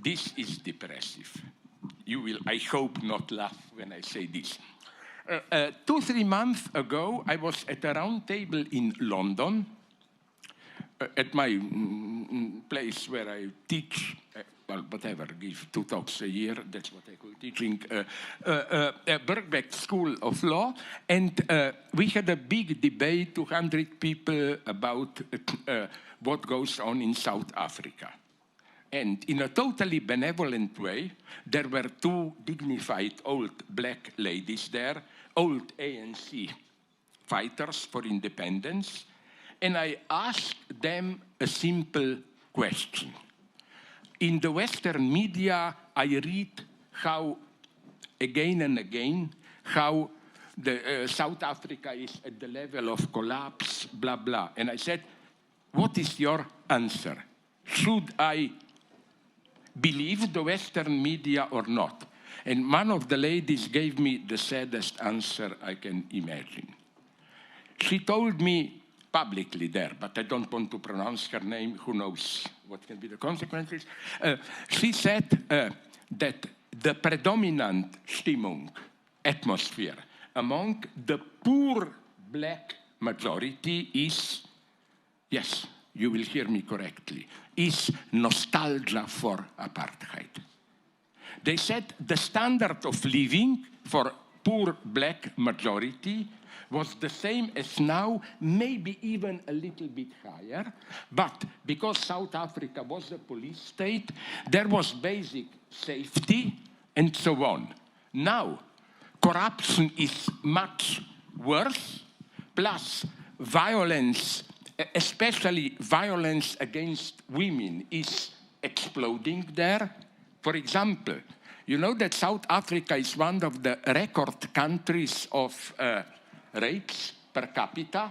this is depressive. You will, I hope, not laugh when I say this. 2-3 months ago, I was at a round table in London, at my place where I teach, well, whatever, give 2 talks a year, that's what I call teaching, Birkbeck School of Law, and we had a big debate, 200 people, about what goes on in South Africa. And in a totally benevolent way, there were 2 dignified old black ladies there, old ANC fighters for independence, and I asked them a simple question. In the Western media, I read how, again and again, how South Africa is at the level of collapse, blah, blah. And I said, what is your answer? Should I believe the Western media or not? And one of the ladies gave me the saddest answer I can imagine. She told me publicly there, but I don't want to pronounce her name, who knows what can be the consequences. She said that the predominant Stimmung, atmosphere, among the poor black majority is, yes, you will hear me correctly, is nostalgia for apartheid. They said the standard of living for poor black majority was the same as now, maybe even a little bit higher, but because South Africa was a police state, there was basic safety and so on. Now, corruption is much worse, plus violence, especially violence against women, is exploding there. For example, you know that South Africa is one of the record countries of rapes per capita,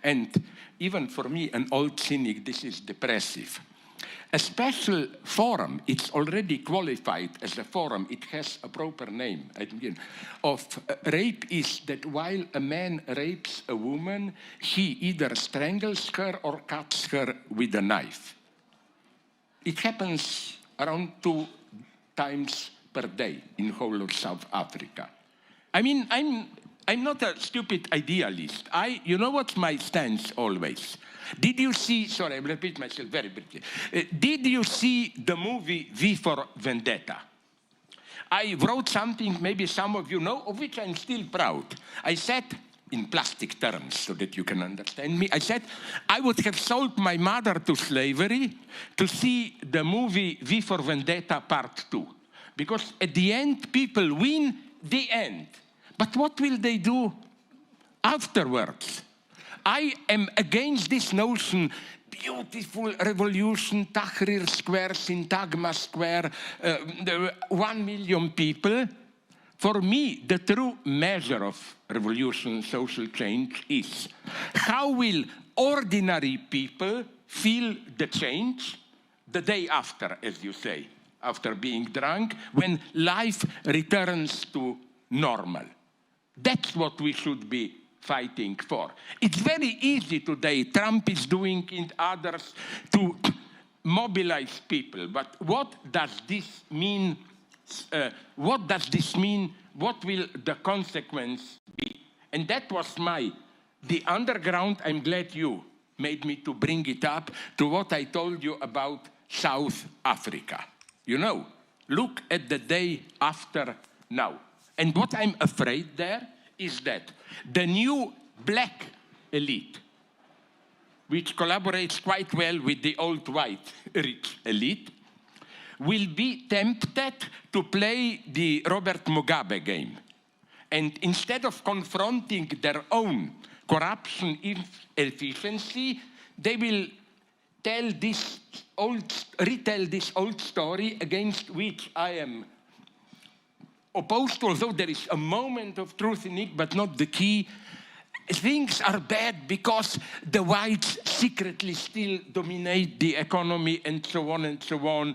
and even for me, an old cynic, this is depressive. A special forum, it's already qualified as a forum, it has a proper name, of rape is that while a man rapes a woman, he either strangles her or cuts her with a knife. It happens around 2 times per day in whole of South Africa. I mean, I'm not a stupid idealist. You know what's my stance always? Did you see, sorry, I'll repeat myself very briefly. Did you see the movie V for Vendetta? I wrote something, maybe some of you know, of which I'm still proud. I said, in plastic terms, so that you can understand me, I said, I would have sold my mother to slavery to see the movie V for Vendetta Part 2. Because at the end, people win the end. But what will they do afterwards? I am against this notion, beautiful revolution, Tahrir Square, Syntagma Square, 1 million people. For me, the true measure of revolution, social change is how will ordinary people feel the change the day after, as you say, after being drunk, when life returns to normal. That's what we should be fighting for. It's very easy today, Trump is doing it, others, to mobilize people. But what does this mean? What does this mean? What will the consequence be? And that was the underground. I'm glad you made me to bring it up to what I told you about South Africa. You know, look at the day after now. And what I'm afraid there is that the new black elite, which collaborates quite well with the old white rich elite, will be tempted to play the Robert Mugabe game. And instead of confronting their own corruption efficiency, they will retell this old story against which I am opposed to, although there is a moment of truth in it, but not the key. Things are bad because the whites secretly still dominate the economy and so on and so on.